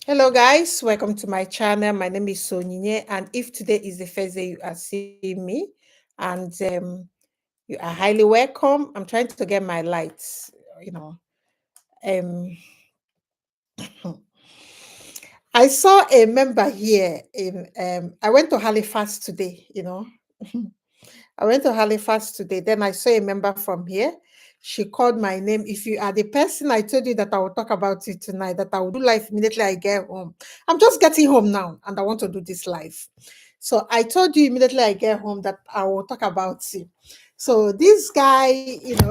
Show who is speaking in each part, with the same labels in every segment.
Speaker 1: Hello, guys. Welcome to my channel. My name is Onyinye, and if today is the first day you are seeing me, and you are highly welcome. I'm trying to get my lights. You know, um, I saw a member here in. I went to Halifax today. I went to Halifax today. Then I saw a member from here. She called my name. If you are the person I told you that I will talk about it tonight, that I will do live immediately I get home. I'm just getting home now and I want to do this live. So I told you immediately I get home that I will talk about it. So this guy,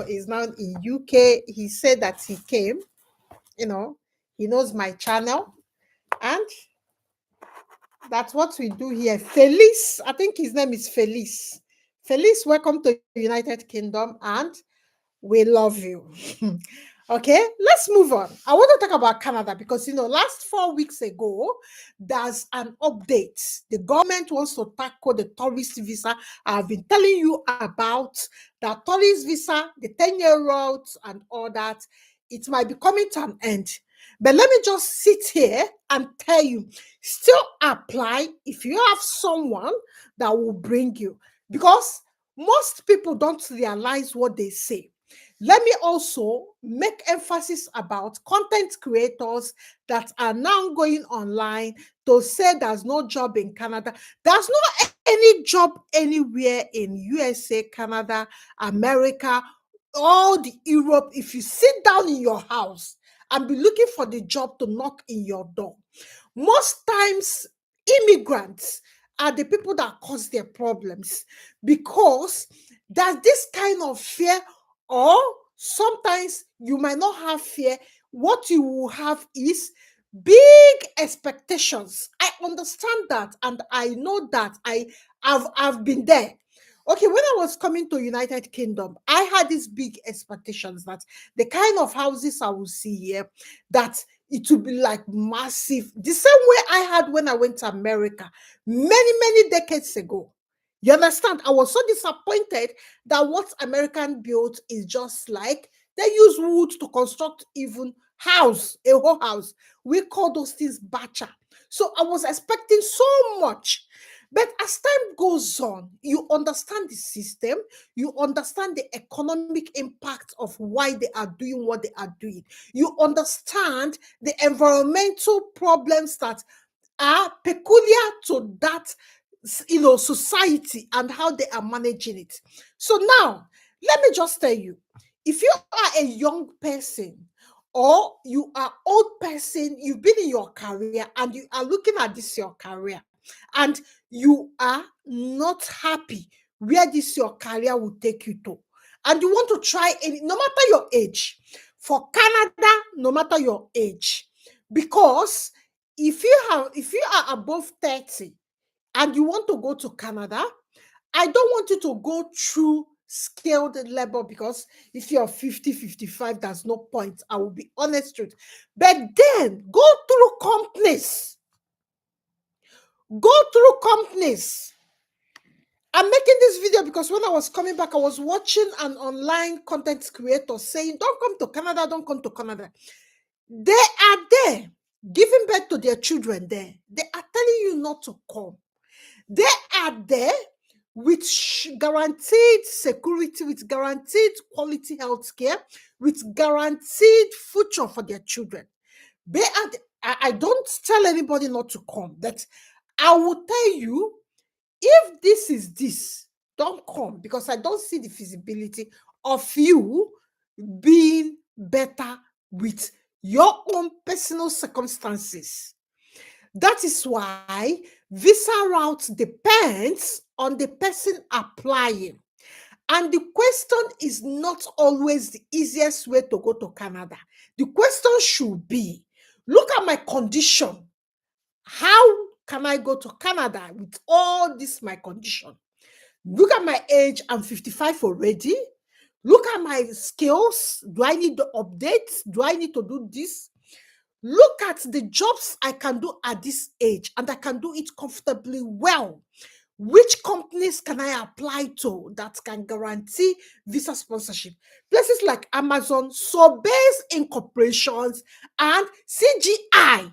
Speaker 1: is now in UK. He said that he came, you know, he knows my channel and that's what we do here. Felice, I think his name is Felice. Felice, welcome to United Kingdom and we love you. Okay, let's move on. I want to talk about Canada because last 4 weeks ago, there's an update. The government wants to tackle the tourist visa. I've been telling you about the tourist visa, the 10-year-olds, and all that. It might be coming to an end. But let me just sit here and tell you, still apply if you have someone that will bring you. Because most people don't realize what they say. Let me also make emphasis about content creators that are now going online to say there's no job in Canada. There's no any job anywhere in USA, Canada, America, all the Europe. If you sit down in your house and be looking for the job to knock in your door, most times immigrants are the people that cause their problems because there's this kind of fear, or sometimes you might not have fear. What you will have is big expectations. I understand that and I know that I've been there. Okay, when I was coming to United Kingdom, I had these big expectations that the kind of houses I will see here, that it will be like massive, the same way I had when I went to America many decades ago. You understand? I was so disappointed that what American built is just like they use wood to construct even house, a whole house. We call those things bacha. So I was expecting so much. But as time goes on, you understand the system, you understand the economic impact of why they are doing what they are doing. You understand the environmental problems that are peculiar to that society and how they are managing it. So now let me just tell you, if you are a young person or you are old person, you've been in your career and you are looking at this your career and you are not happy where this your career will take you to, and you want to try any, no matter your age, for Canada, no matter your age, because if you are above 30 and you want to go to Canada, I don't want you to go through skilled labor, because if you're 50, 55, there's no point. I will be honest with you. But then go through companies. Go through companies. I'm making this video because when I was coming back, I was watching an online content creator saying, don't come to Canada, don't come to Canada. They are there giving birth to their children there. They are telling you not to come. They are there with guaranteed security, with guaranteed quality health care, with guaranteed future for their children. They are. I don't tell anybody not to come, but I will tell you, if this is this, don't come, because I don't see the feasibility of you being better with your own personal circumstances. That is why visa route depends on the person applying. And the question is not always the easiest way to go to Canada. The question should be, look at my condition. How can I go to Canada with all this my condition? Look at my age, I'm 55 already. Look at my skills. Do I need to update? Do I need to do this? Look at the jobs I can do at this age, and I can do it comfortably well. Which companies can I apply to that can guarantee visa sponsorship? Places like Amazon, Sobeys Incorporations, and CGI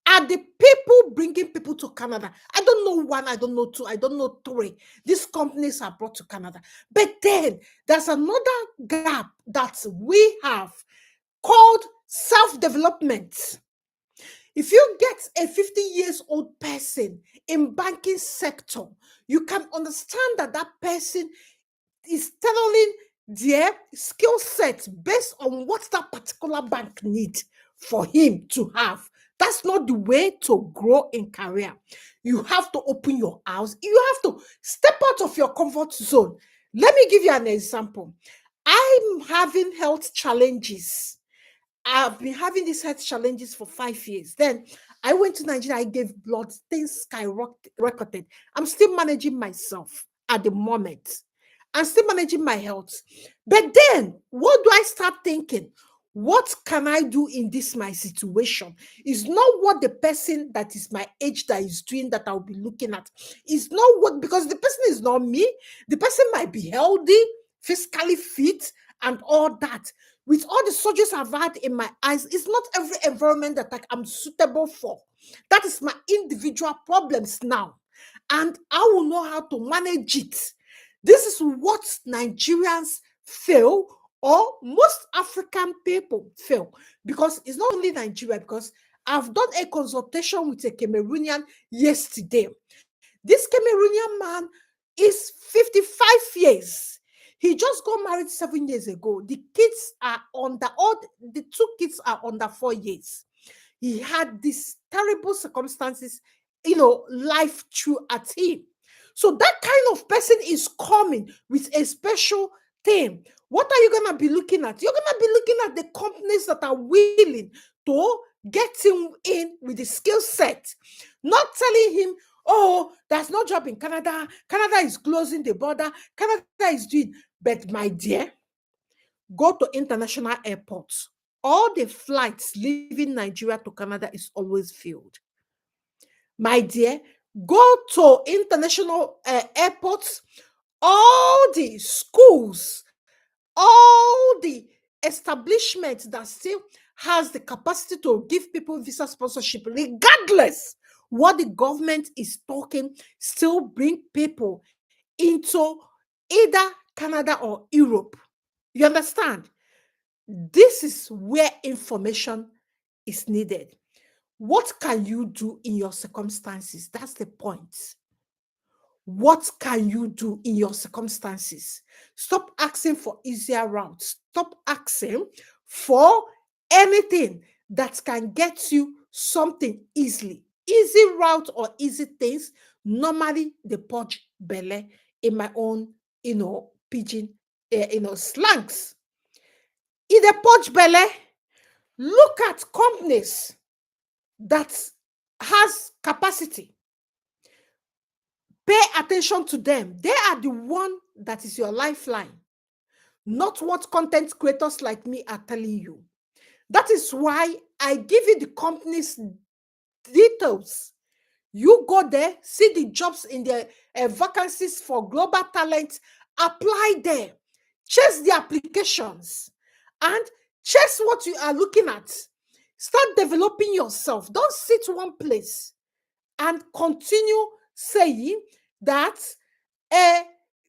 Speaker 1: are the people bringing people to Canada. I don't know one, I don't know two, I don't know three. These companies are brought to Canada. But then there's another gap that we have called self-development. If you get a 50 years old person in banking sector, you can understand that that person is tailoring their skill set based on what that particular bank needs for him to have. That's not the way to grow in career. You have to open your house. You have to step out of your comfort zone. Let me give you an example. I'm having health challenges. I've been having these health challenges for 5 years. Then I went to Nigeria, I gave blood, things skyrocketed. I'm still managing myself at the moment. I'm still managing my health. But then, what do I start thinking? What can I do in this my situation? It's not what the person that is my age that is doing that I'll be looking at. It's not what, because the person is not me. The person might be healthy, physically fit, and all that. With all the surgeries I've had in my eyes, it's not every environment that I'm suitable for. That is my individual problems now. And I will know how to manage it. This is what Nigerians fail, or most African people fail, because it's not only Nigeria, because I've done a consultation with a Cameroonian yesterday. This Cameroonian man is 55 years. He just got married 7 years ago. The kids are the two kids are under 4 years. He had these terrible circumstances, life threw at him. So that kind of person is coming with a special thing. What are you going to be looking at? You're going to be looking at the companies that are willing to get him in with the skill set, not telling him, oh, there's no job in Canada. Canada is closing the border. Canada is doing. But my dear, go to international airports. All the flights leaving Nigeria to Canada is always filled. My dear, go to international airports. All the schools, all the establishments that still has the capacity to give people visa sponsorship, regardless what the government is talking, still bring people into either Canada or Europe. You understand? This is where information is needed. What can you do in your circumstances? That's the point. What can you do in your circumstances? Stop asking for easier routes. Stop asking for anything that can get you something easily. Easy route or easy things, normally they purge belly in my own, pidgin, slangs. In the purge belly, look at companies that has capacity. Pay attention to them. They are the one that is your lifeline, not what content creators like me are telling you. That is why I give you the company's details. You go there, see the jobs in the vacancies for global talent, apply there, chase the applications, and chase what you are looking at. Start developing yourself. Don't sit one place and continue saying that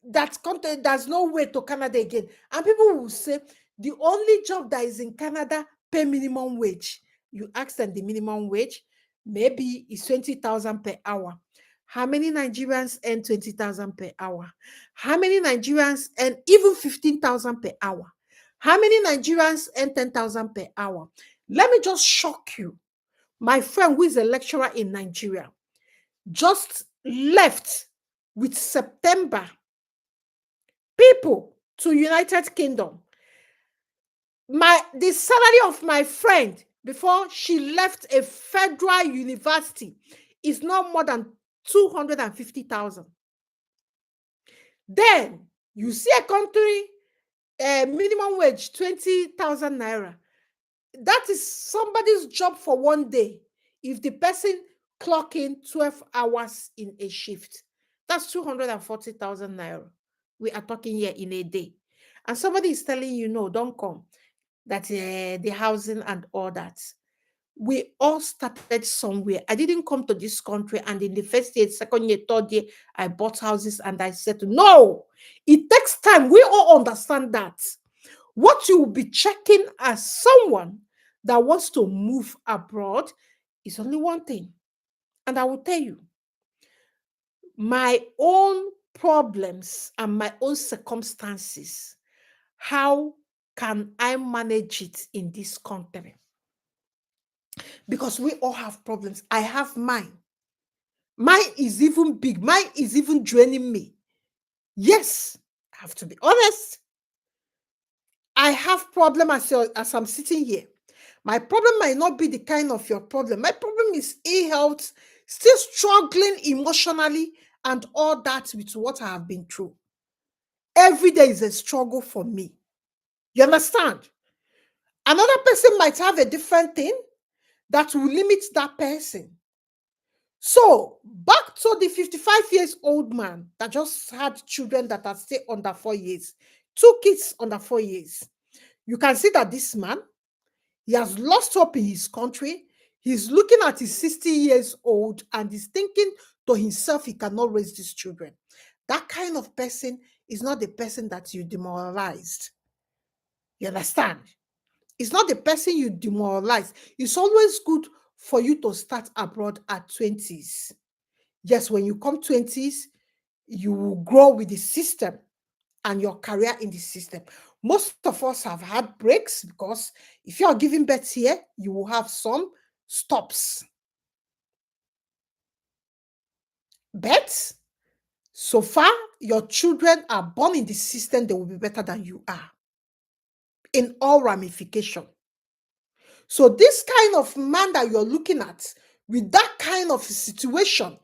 Speaker 1: that content, there's no way to Canada again. And people will say the only job that is in Canada pay minimum wage. You ask them the minimum wage, maybe it's 20,000 per hour. How many Nigerians earn 20,000 per hour? How many Nigerians earn even 15,000 per hour? How many Nigerians earn 10,000 per hour? Let me just shock you. My friend, who is a lecturer in Nigeria, just left with September people to United Kingdom. The salary of my friend before she left a federal university is not more than 250,000. Then you see a country minimum wage 20,000 naira. That is somebody's job for one day. If the person clock in 12 hours in a shift, that's 240,000 naira. We are talking here in a day. And somebody is telling you, no, don't come. That the housing and all that. We all started somewhere. I didn't come to this country and in the first year, second year, third year, I bought houses and I said, no, it takes time. We all understand that. What you will be checking as someone that wants to move abroad is only one thing. And I will tell you, my own problems and my own circumstances, how can I manage it in this country? Because we all have problems. I have mine. Mine is even big. Mine is even draining me. Yes, I have to be honest. I have problem as I'm sitting here. My problem might not be the kind of your problem. My problem is ill-health, still struggling emotionally and all that with what I have been through. Every day is a struggle for me. You understand? Another person might have a different thing that will limit that person. So, back to the 55 years old man that just had children that are still under 4 years, two kids under 4 years. You can see that this man, he has lost hope in his country. He's looking at his 60 years old and he's thinking to himself he cannot raise these children. That kind of person is not the person that you demoralized. You understand? It's not the person you demoralize. It's always good for you to start abroad at 20s. Yes, when you come 20s, you will grow with the system and your career in the system. Most of us have had breaks because if you are giving birth here, you will have some stops. But so far, your children are born in the system, they will be better than you are in all ramification. So this kind of man that you're looking at with that kind of situation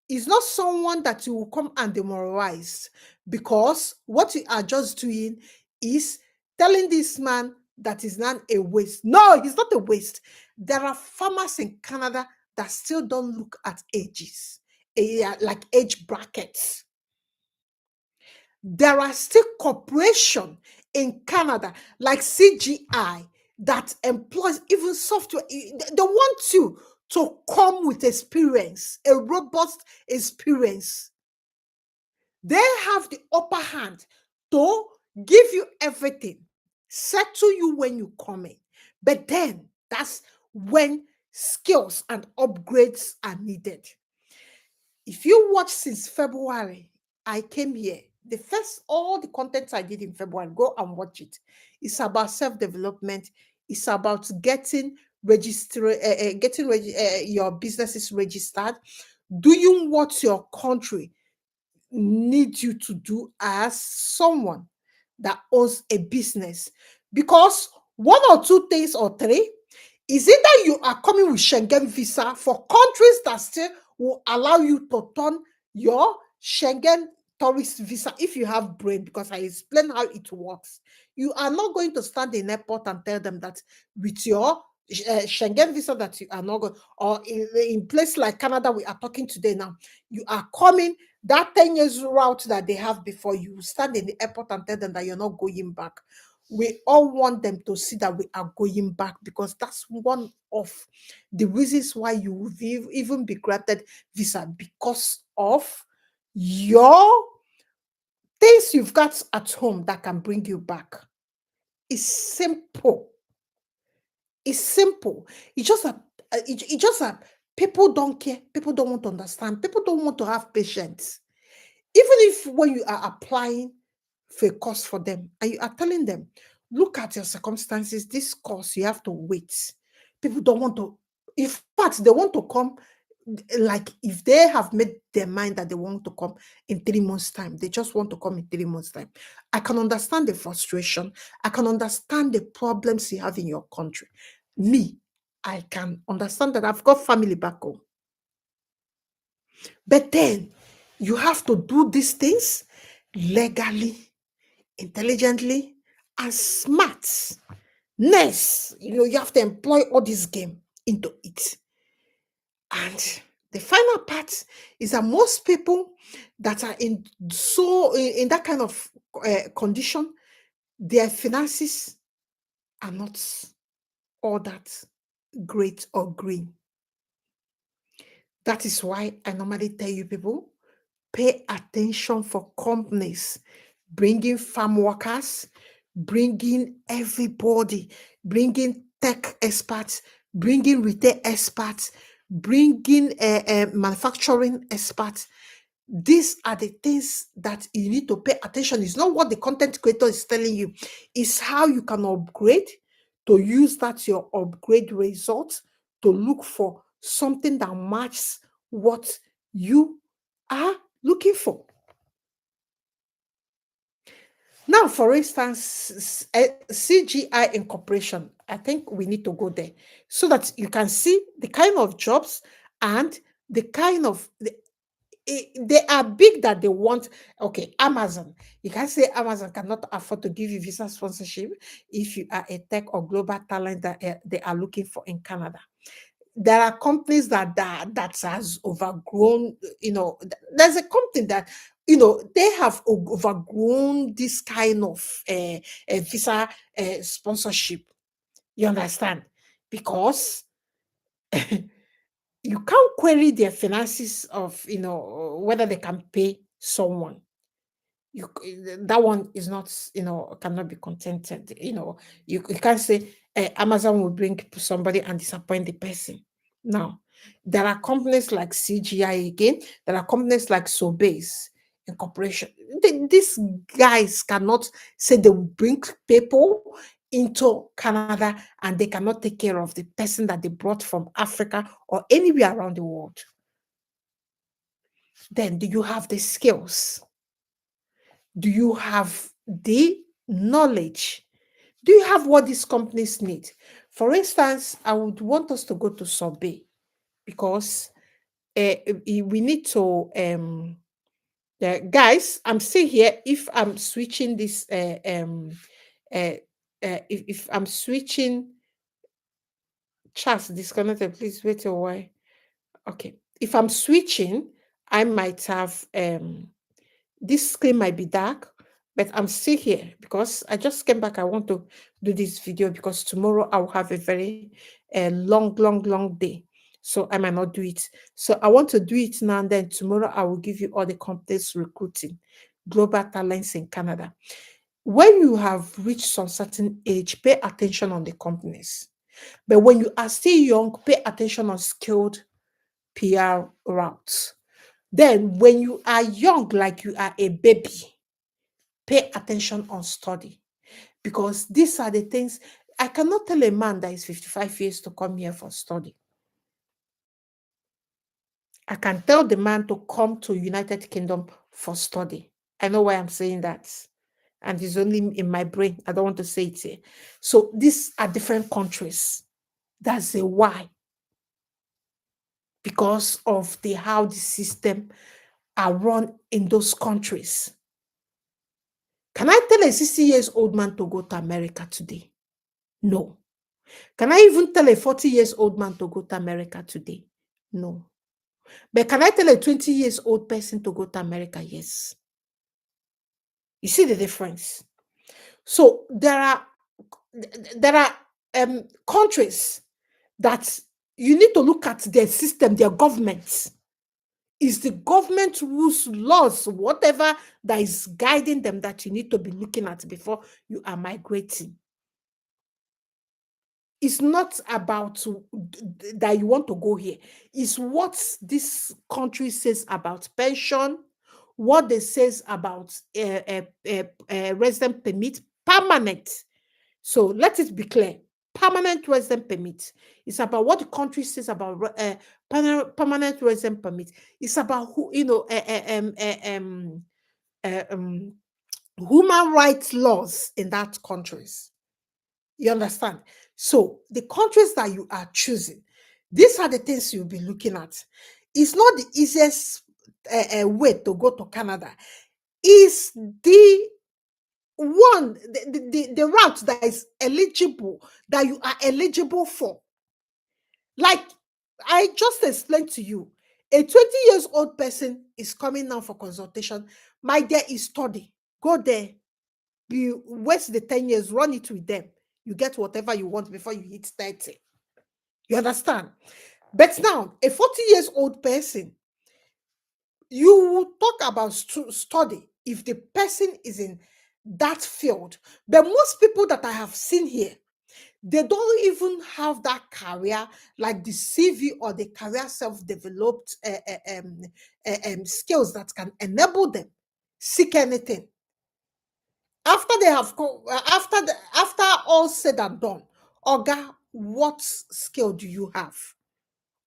Speaker 1: is not someone that you will come and demoralize, because what you are just doing is telling this man that is not a waste. No, he's not a waste. There are farmers in Canada that still don't look at ages, like age brackets. There are still corporations in Canada like CGI that employs even software. They want you to come with experience, a robust experience. They have the upper hand to give you everything, settle you when you come in. But then that's when skills and upgrades are needed. If you watch since February, I came here. All the content I did in February, go and watch it. It's about self-development. It's about getting your businesses registered, doing what your country needs you to do as someone that owns a business. Because one or two things or three is either you are coming with Schengen visa for countries that still will allow you to turn your Schengen tourist visa if you have brain, because I explain how it works. You are not going to stand in airport and tell them that with your Schengen visa that you are not going, or in place like Canada, we are talking today now, you are coming that 10 years route that they have before, you stand in the airport and tell them that you're not going back. We all want them to see that we are going back, because that's one of the reasons why you will even be granted visa, because of your things you've got at home that can bring you back. It's simple. It's simple. It's just that people don't care. People don't want to understand. People don't want to have patience. Even if when you are applying for a course for them and you are telling them, look at your circumstances, this course, you have to wait. People don't want to, in fact, they want to come, like if they have made their mind that they want to come in 3 months' time, they just want to come in 3 months' time. I can understand the frustration. I can understand the problems you have in your country. Me, I can understand that I've got family back home. But then you have to do these things legally, intelligently, and smart. Next, you have to employ all this game into it. And the final part is that most people that are in that kind of condition, their finances are not all that. great or green. That is why I normally tell you people, pay attention for companies bringing farm workers, bringing everybody, bringing tech experts, bringing retail experts, bringing manufacturing experts. These are the things that you need to pay attention. It's not what the content creator is telling you, it's how you can upgrade to use that your upgrade result to look for something that matches what you are looking for. Now, for instance, CGI incorporation, I think we need to go there so that you can see the kind of jobs and the kind of they are big that they want. Okay, Amazon. You can say Amazon cannot afford to give you visa sponsorship if you are a tech or global talent that they are looking for in Canada. There are companies that has overgrown. There's a company that they have overgrown this kind of visa sponsorship. You understand? Because you can't query their finances of whether they can pay someone. That one is not, cannot be contented. You can't say Amazon will bring somebody and disappoint the person. Now, there are companies like CGI again, there are companies like Sobeys Incorporation. These guys cannot say they will bring people into Canada and they cannot take care of the person that they brought from Africa or anywhere around the world. Then do you have the skills? Do you have the knowledge? Do you have what these companies need? For instance, I would want us to go to Sobe because we need to, guys, I'm still here. If I'm switching this, uh, if I'm switching chats disconnected, please wait a while. Okay. If I'm switching, I might have this screen might be dark, but I'm still here because I just came back. I want to do this video because tomorrow I'll have a very long, long, long day. So I might not do it. So I want to do it now and then tomorrow I will give you all the companies recruiting global talents in Canada. When you have reached some certain age, pay attention on the companies. But when you are still young, pay attention on skilled PR routes. Then, when you are young, like you are a baby, pay attention on study because these are the things. I cannot tell a man that is 55 years to come here for study. I can tell the man to come to United Kingdom for study. I know why I'm saying that. And it's only in my brain. I don't want to say it here. So these are different countries. That's a why. Because of the how the system are run in those countries. Can I tell a 60 years old man to go to America today? No. Can I even tell a 40 years old man to go to America today? No. But can I tell a 20 years old person to go to America? Yes. You see the difference? So there are countries that you need to look at their system, their governments. Is the government rules, laws, whatever that is guiding them that you need to be looking at before you are migrating. It's not about that you want to go here. It's what this country says about pension, what they says about resident permit, permanent. So let it be clear. Permanent resident permit. It's about what the country says about permanent resident permit. It's about who uh, um, human rights laws in that countries. You understand? So the countries that you are choosing, these are the things you'll be looking at. It's not the easiest way to go to Canada. Is the one the route that is eligible, that you are eligible for. Like I just explained to you, a 20 years old person is coming now for consultation. My dear is study. Go there, you waste the 10 years, run it with them. You get whatever you want before you hit 30. You understand? But now, a 40 years old person, you will talk about study if the person is in that field. But most people that I have seen here, they don't even have that career, like the CV or the career self-developed skills that can enable them seek anything. After they have after all said and done, Oga, what skill do you have?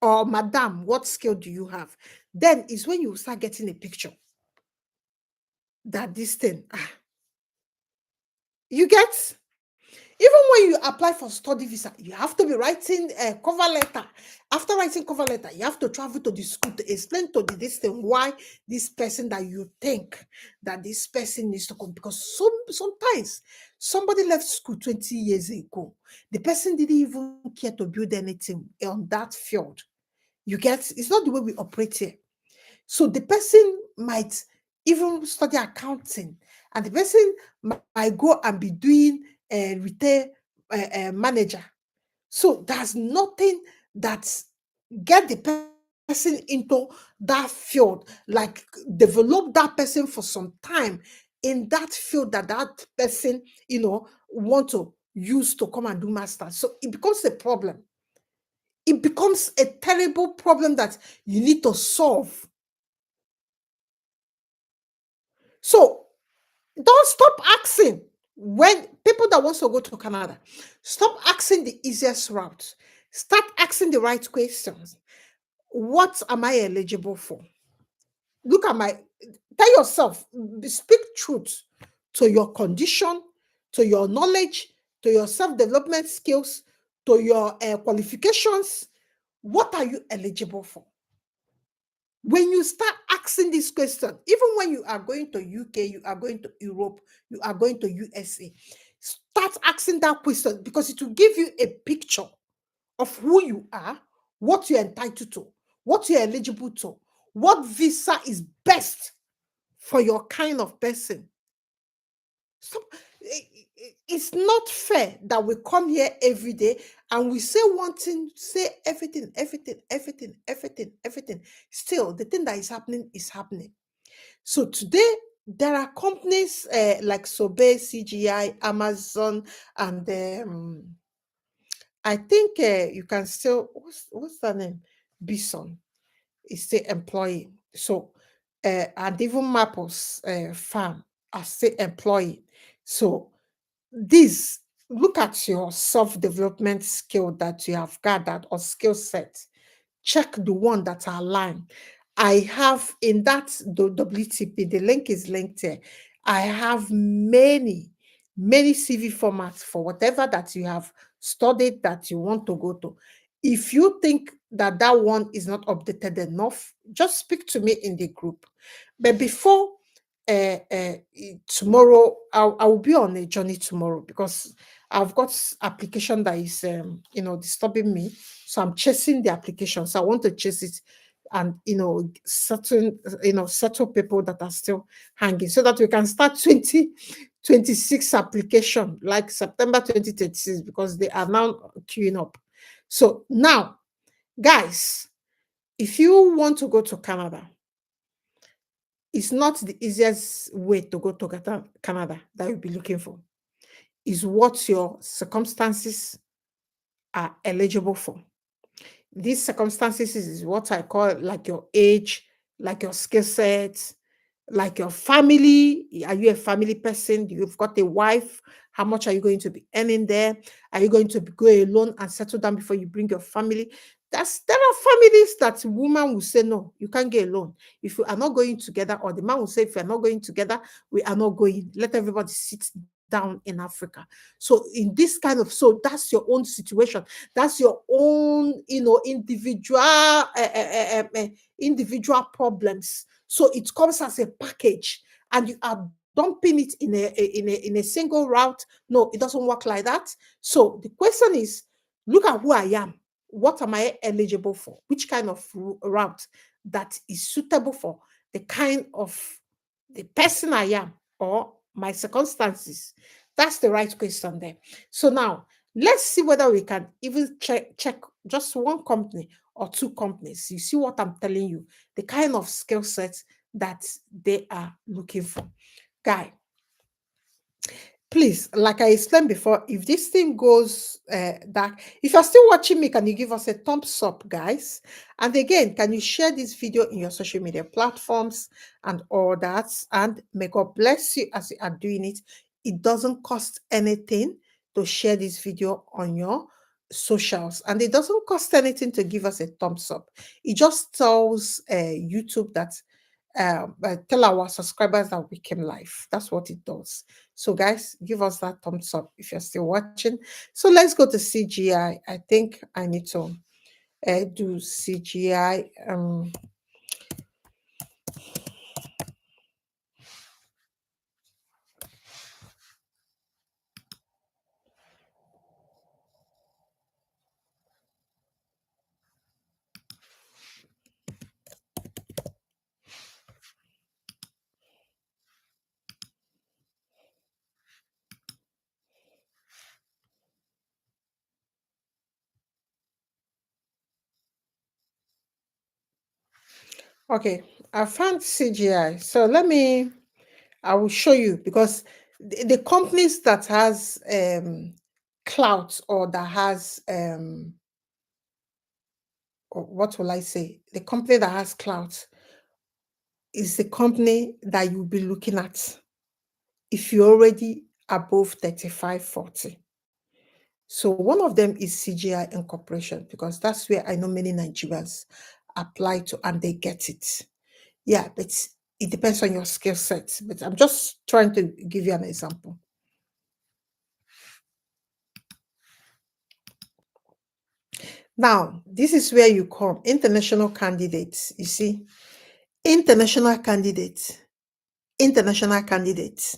Speaker 1: Or Madam, what skill do you have? Then is when you start getting a picture that this thing, you get. Even when you apply for study visa, you have to be writing a cover letter. After writing cover letter, you have to travel to the school to explain to the this thing why this person that you think that this person needs to come. Because sometimes somebody left school 20 years ago. The person didn't even care to build anything on that field. You get, it's not the way we operate here. So the person might even study accounting, and the person might go and be doing a retail manager. So there's nothing that get the person into that field, like develop that person for some time in that field that that person, want to use to come and do master. So it becomes a problem. It becomes a terrible problem that you need to solve. So don't stop asking when people that wants to go to Canada, stop asking the easiest route. Start asking the right questions. What am I eligible for? Look at my, tell yourself, speak truth to your condition, to your knowledge, to your self-development skills, to your qualifications. What are you eligible for? When you start asking this question, even when you are going to UK, you are going to Europe, you are going to USA, start asking that question because it will give you a picture of who you are, what you're entitled to, what you're eligible to, what visa is best for your kind of person. So it's not fair that we come here every day and we say one thing, say everything, everything, everything, everything, everything. Still, the thing that is happening is happening. So today, there are companies like Sobe, CGI, Amazon, and I think you can still, what's the name? Bison is still employing. So, and even Maples Farm are still employing. So, this, look at your self-development skill that you have gathered or skill set. Check the one that are aligned. I have in that WTP, the link is linked here. I have many CV formats for whatever that you have studied that you want to go to. If you think that that one is not updated enough, just speak to me in the group. But before tomorrow, I will be on a journey tomorrow because I've got application that is disturbing me. So I'm chasing the application. So I want to chase it and settle people that are still hanging so that we can start 2026 application like September 2026 because they are now queuing up. So now, guys, if you want to go to Canada, it's not the easiest way to go to Canada that you'll be looking for. Is what your circumstances are eligible for. These circumstances is what I call like your age, like your skill set, like your family. Are you a family person? You've got a wife. How much are you going to be earning there? Are you going to go alone and settle down before you bring your family? There are families that woman will say, no, you can't get alone. If you are not going together, or the man will say, if you're not going together, we are not going. Let everybody sit down in Africa. So in this kind of, so that's your own situation. That's your own, individual problems. So it comes as a package, and you are dumping it in a single route. No, it doesn't work like that. So the question is, look at who I am. What am I eligible for? Which kind of route that is suitable for the kind of the person I am or my circumstances? That's the right question there. So now let's see whether we can even check just one company or two companies. You see what I'm telling you? The kind of skill sets that they are looking for. Guy, please, like I explained before, if this thing goes dark, if you're still watching me, can you give us a thumbs up, guys? And again, can you share this video in your social media platforms and all that? And may God bless you as you are doing it. It doesn't cost anything to share this video on your socials, and it doesn't cost anything to give us a thumbs up. It just tells YouTube that tell our subscribers that we came live. That's what it does. So, guys, give us that thumbs up if you're still watching. So, let's go to CGI. I think I need to do CGI. Okay, I found CGI. So, I will show you because the companies that has clout or that has, or what will I say? The company that has clout is the company that you'll be looking at if you're already above 35, 40. So one of them is CGI Incorporation because that's where I know many Nigerians apply to and they get it. Yeah, but it depends on your skill set. But I'm just trying to give you an example. Now, this is where you come. International candidates, you see, international candidates, international candidates.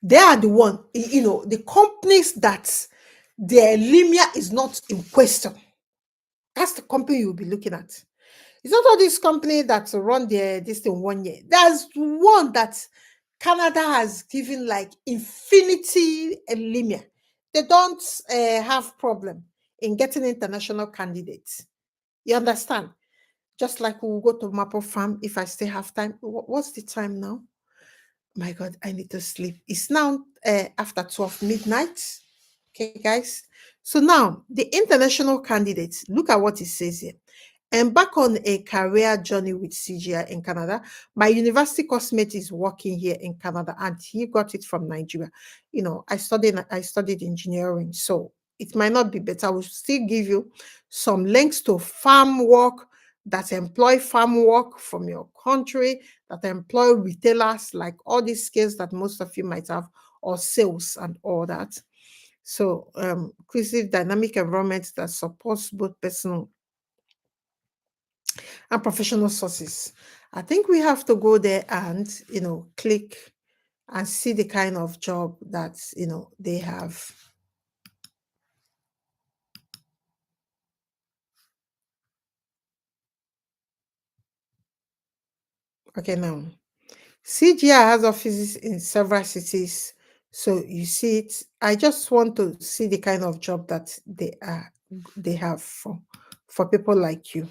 Speaker 1: They are the one, the companies that their limia is not in question. That's the company you'll be looking at. It's not all these companies that run this thing 1 year. There's one that Canada has given like infinity limit. They don't have problem in getting international candidates. You understand? Just like we'll go to Maple Farm if I still have time. What's the time now? My God, I need to sleep. It's now after 12 midnight. Okay, guys. So now the international candidates, look at what it says here. Embark on a career journey with CGI in Canada. My university coursemate is working here in Canada and he got it from Nigeria. I studied engineering, so it might not be better. I will still give you some links to farm work that employ farm work from your country, that employ retailers, like all these skills that most of you might have, or sales and all that. So inclusive dynamic environment that supports both personal and professional sources. I think we have to go there and, click and see the kind of job that, they have. Okay, now, CGI has offices in several cities. So you see it. I just want to see the kind of job that they have for people like you.